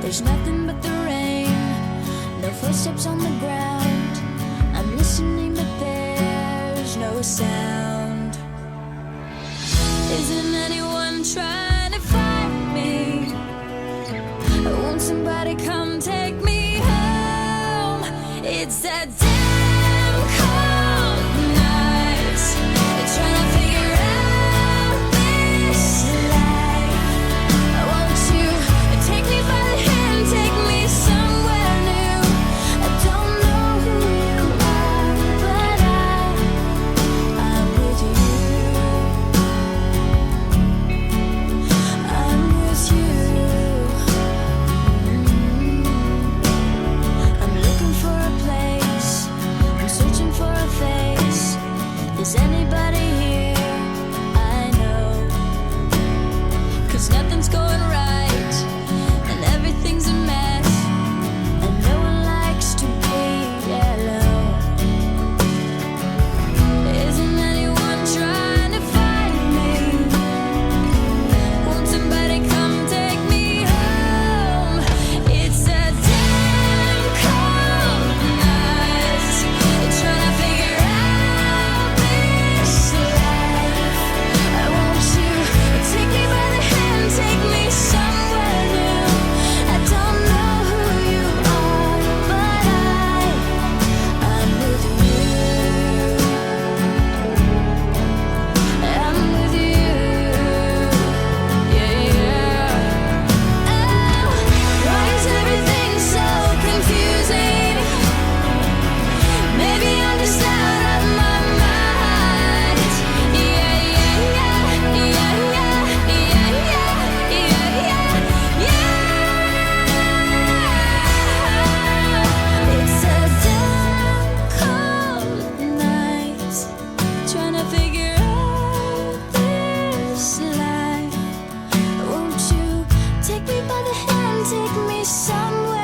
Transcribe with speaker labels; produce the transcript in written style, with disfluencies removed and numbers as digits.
Speaker 1: There's nothing but the rain, no footsteps on the ground. I'm listening but there's no sound. Isn't anyone trying to find me? Won't somebody come take me home? It's that damn cold night, trying to figure out this life. Won't you take me by the hand, take me somewhere new? I don't know who you are, but I'm with you. I'm with you. I'm looking for a place, I'm searching for a face. Is anybody here? I know, 'cause nothing's going right and everything's a mess, and no one likes to be alone. Isn't anyone trying to find me? Won't somebody come take me home? It's a damn cold night, trying to figure out this life. Won't you take me by the hand, take me somewhere new? I don't know who you are, but I'm with you. I'm with you. Yeah, yeah. Oh, why is everything so confusing? Maybe I'm just out of my mind. Yeah, yeah, yeah, yeah, yeah, yeah, yeah, yeah, yeah. It's a damn cold night, trying to figure out this life. Won't you take me by the hand, take me somewhere